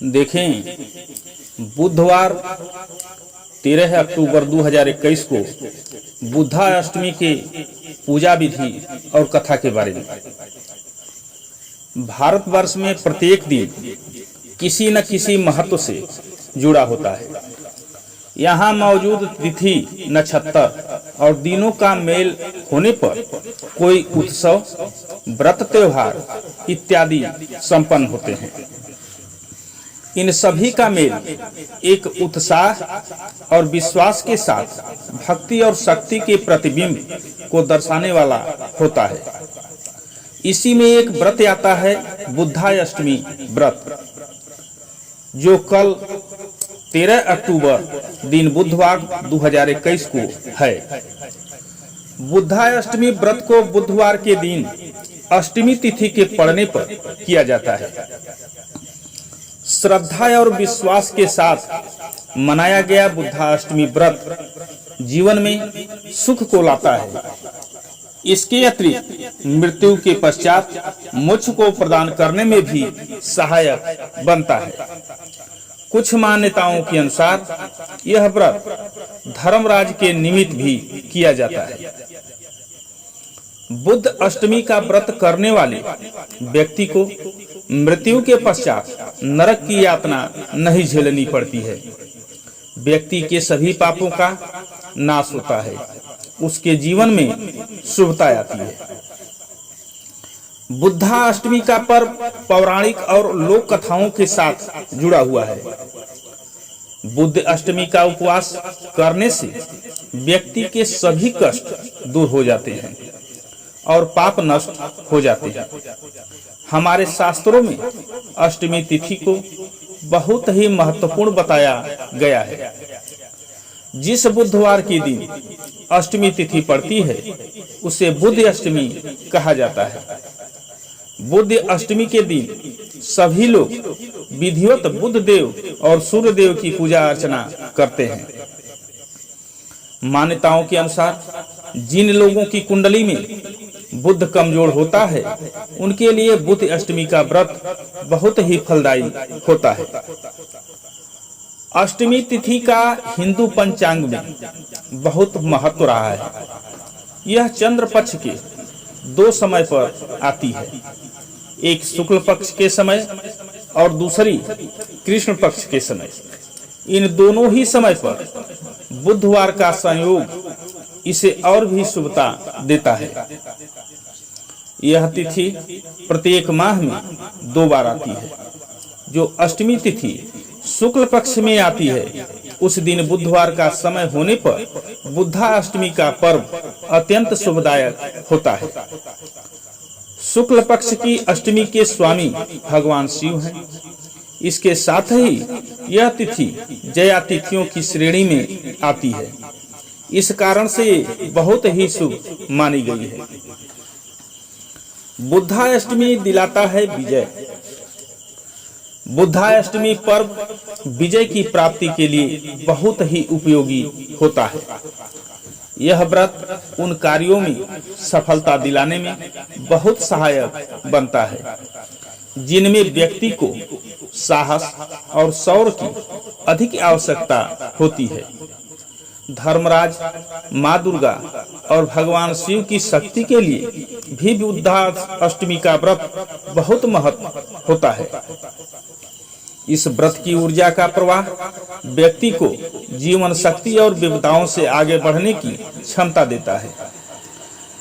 देखें, बुधवार 13 अक्टूबर 2021 को बुद्धा अष्टमी के पूजा विधि और कथा के बारे में। भारतवर्ष में प्रत्येक दिन किसी न किसी महत्व से जुड़ा होता है। यहाँ मौजूद तिथि, नक्षत्र और दिनों का मेल होने पर कोई उत्सव, व्रत, त्योहार इत्यादि संपन्न होते हैं। इन सभी का मेल एक उत्साह और विश्वास के साथ भक्ति और शक्ति के प्रतिबिंब को दर्शाने वाला होता है। इसी में एक व्रत आता है, बुद्धाष्टमी व्रत, जो कल 13 अक्टूबर दिन बुधवार 2021 को है। बुद्धाष्टमी व्रत को बुधवार के दिन अष्टमी तिथि के पड़ने पर किया जाता है। श्रद्धा और विश्वास के साथ मनाया गया बुद्धाष्टमी व्रत जीवन में सुख को लाता है। इसके अतिरिक्त मृत्यु के पश्चात मोक्ष को प्रदान करने में भी सहायक बनता है। कुछ मान्यताओं के अनुसार यह व्रत धर्मराज के निमित्त भी किया जाता है। बुद्ध अष्टमी का व्रत करने वाले व्यक्ति को मृत्यु के पश्चात नरक की यातना नहीं झेलनी पड़ती है। व्यक्ति के सभी पापों का नाश होता है, उसके जीवन में शुभता आती है। बुद्धाष्टमी का पर्व पौराणिक और लोक कथाओं के साथ जुड़ा हुआ है। बुद्ध अष्टमी का उपवास करने से व्यक्ति के सभी कष्ट दूर हो जाते हैं और पाप नष्ट हो जाते हैं। हमारे शास्त्रों में अष्टमी तिथि को बहुत ही महत्वपूर्ण बताया गया है। जिस बुधवार के दिन अष्टमी तिथि पड़ती है उसे बुद्ध अष्टमी कहा जाता है। बुद्ध अष्टमी के दिन सभी लोग विधिवत बुद्ध देव और सूर्य देव की पूजा अर्चना करते हैं। मान्यताओं के अनुसार जिन लोगों की कुंडली में बुद्ध कमजोर होता है, उनके लिए बुद्ध अष्टमी का व्रत बहुत ही फलदायी होता है। अष्टमी तिथि का हिंदू पंचांग में बहुत महत्व रहा है। यह चंद्र पक्ष के दो समय पर आती है, एक शुक्ल पक्ष के समय और दूसरी कृष्ण पक्ष के समय। इन दोनों ही समय पर बुधवार का संयोग इसे और भी शुभता देता है। यह तिथि प्रत्येक माह में 2 बार आती है। जो अष्टमी तिथि शुक्ल पक्ष में आती है, उस दिन बुधवार का समय होने पर बुद्धाष्टमी का पर्व अत्यंत शुभदायक होता है। शुक्ल पक्ष की अष्टमी के स्वामी भगवान शिव हैं। इसके साथ ही यह तिथि जया तिथियों की श्रेणी में आती है। इस कारण से बहुत ही शुभ मानी गई है। बुद्धाष्टमी दिलाता है विजय। बुद्धाष्टमी पर्व विजय की प्राप्ति के लिए बहुत ही उपयोगी होता है। यह व्रत उन कार्यों में सफलता दिलाने में बहुत सहायक बनता है जिनमें व्यक्ति को साहस और शौर्य की अधिक आवश्यकता होती है। धर्मराज, माँ दुर्गा और भगवान शिव की शक्ति के लिए भी बुद्धाष्टमी का व्रत बहुत महत्व होता है। इस व्रत की ऊर्जा का प्रवाह व्यक्ति को जीवन शक्ति और विविधताओं से आगे बढ़ने की क्षमता देता है।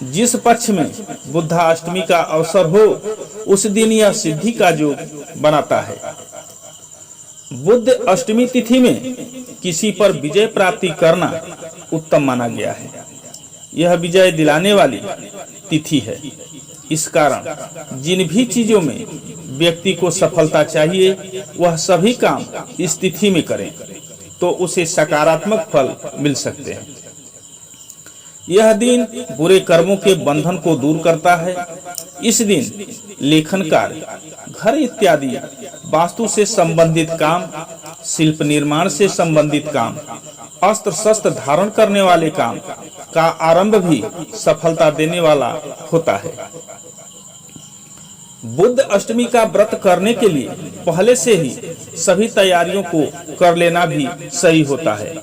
जिस पक्ष में बुद्धाष्टमी का अवसर हो, उस दिन यह सिद्धि का योग बनाता है। बुद्ध अष्टमी तिथि में किसी पर विजय प्राप्ति करना उत्तम माना गया है। यह विजय दिलाने वाली तिथि है। इस कारण जिन भी चीजों में व्यक्ति को सफलता चाहिए, वह सभी काम इस तिथि में करें तो उसे सकारात्मक फल मिल सकते हैं। यह दिन बुरे कर्मों के बंधन को दूर करता है। इस दिन लेखन कार्य, घर इत्यादि वास्तु से संबंधित काम, शिल्प निर्माण से संबंधित काम, अस्त्र शस्त्र धारण करने वाले काम का आरंभ भी सफलता देने वाला होता है। बुद्ध अष्टमी का व्रत करने के लिए पहले से ही सभी तैयारियों को कर लेना भी सही होता है।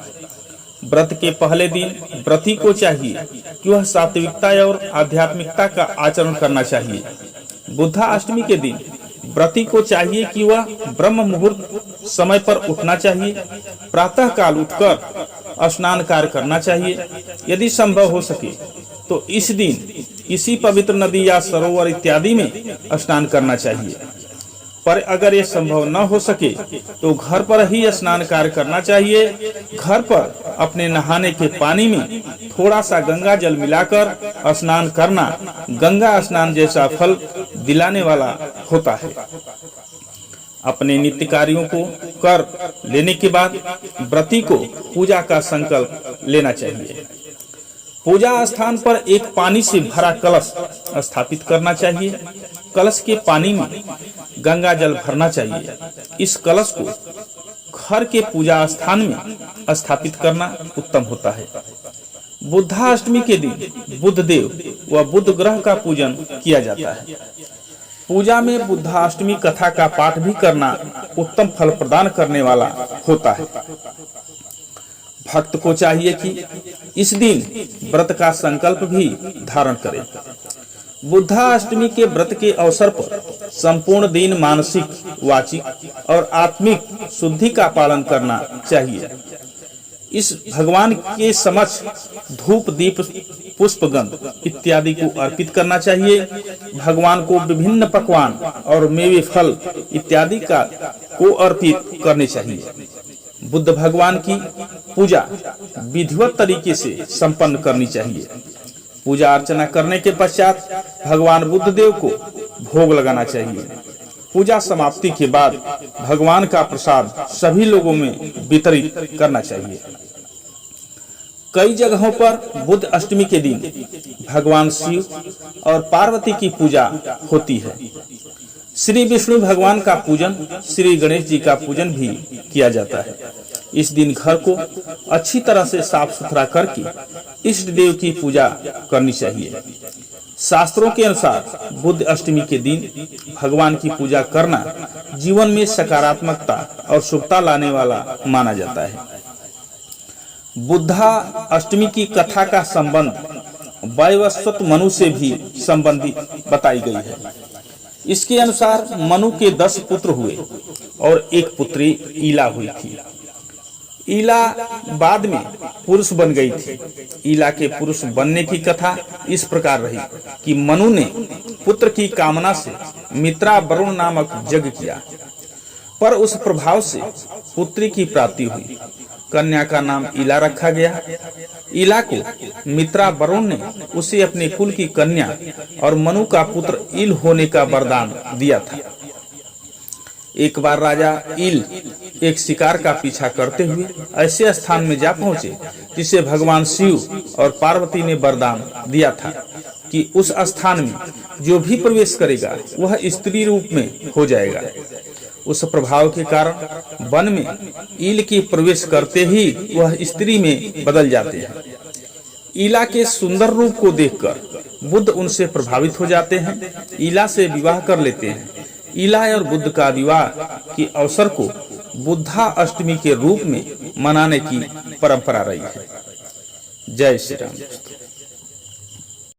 व्रत के पहले दिन व्रती को चाहिए कि वह सात्विकता और आध्यात्मिकता का आचरण करना चाहिए। बुद्धा अष्टमी के दिन व्रती को चाहिए कि वह ब्रह्म मुहूर्त समय पर उठना चाहिए। प्रातः काल उठकर स्नान कार्य करना चाहिए। यदि संभव हो सके तो इस दिन किसी पवित्र नदी या सरोवर इत्यादि में स्नान करना चाहिए। पर अगर ये संभव न हो सके तो घर पर ही स्नान कार्य करना चाहिए। घर पर अपने नहाने के पानी में थोड़ा सा गंगा जल मिलाकर स्नान करना गंगा स्नान जैसा फल दिलाने वाला होता है। अपने नित्य कार्यों को कर लेने के बाद व्रती को पूजा का संकल्प लेना चाहिए। पूजा स्थान पर एक पानी से भरा कलश स्थापित करना चाहिए। कलश के पानी में गंगा जल भरना चाहिए। इस कलश को घर के पूजा स्थान में स्थापित करना उत्तम होता है। बुद्धाष्टमी के दिन बुद्ध देव व बुद्ध ग्रह का पूजन किया जाता है। पूजा में बुद्धाष्टमी कथा का पाठ भी करना उत्तम फल प्रदान करने वाला होता है। भक्त को चाहिए कि इस दिन व्रत का संकल्प भी धारण करे। बुद्धाष्टमी के व्रत के अवसर पर संपूर्ण दिन मानसिक, वाचिक और आत्मिक शुद्धि का पालन करना चाहिए। इस भगवान के समक्ष धूप, दीप, पुष्पगंध इत्यादि को अर्पित करना चाहिए। भगवान को विभिन्न पकवान और मेवे, फल इत्यादि को अर्पित करने चाहिए। बुद्ध भगवान की पूजा विधिवत तरीके से संपन्न करनी चाहिए। पूजा अर्चना करने के पश्चात भगवान बुद्ध देव को भोग लगाना चाहिए। पूजा समाप्ति के बाद भगवान का प्रसाद सभी लोगों में वितरित करना चाहिए। कई जगहों पर बुद्ध अष्टमी के दिन भगवान शिव और पार्वती की पूजा होती है। श्री विष्णु भगवान का पूजन, श्री गणेश जी का पूजन भी किया जाता है। इस दिन घर को अच्छी तरह से साफ सुथरा करके इष्ट देव की पूजा करनी चाहिए। शास्त्रों के अनुसार बुद्ध अष्टमी के दिन भगवान की पूजा करना जीवन में सकारात्मकता और शुभता लाने वाला माना जाता है। बुद्धा अष्टमी की कथा का संबंध वैवस्वत मनु से भी संबंधित बताई गई है। इसके अनुसार मनु के 10 पुत्र हुए और एक पुत्री ईला हुई थी। ईला बाद में पुरुष बन गई थी। ईला के पुरुष बनने की कथा इस प्रकार रही कि मनु ने पुत्र की कामना से मित्रा वरुण नामक यज्ञ किया, पर उस प्रभाव से पुत्री की प्राप्ति हुई। कन्या का नाम ईला रखा गया। ईला को मित्रा वरुण ने उसे अपने कुल की कन्या और मनु का पुत्र ईल होने का वरदान दिया था। एक बार राजा ईल एक शिकार का पीछा करते हुए ऐसे स्थान में जा पहुंचे जिसे भगवान शिव और पार्वती ने वरदान दिया था कि उस स्थान में जो भी प्रवेश करेगा वह स्त्री रूप में हो जाएगा। उस प्रभाव के कारण वन में ईल के प्रवेश करते ही वह स्त्री में बदल जाते हैं। ईला के सुंदर रूप को देखकर बुद्ध उनसे प्रभावित हो जाते हैं। ईला से विवाह कर लेते हैं। ईला और बुद्ध का विवाह के अवसर को बुद्धा अष्टमी के रूप में मनाने की परंपरा रही है। जय श्री राम।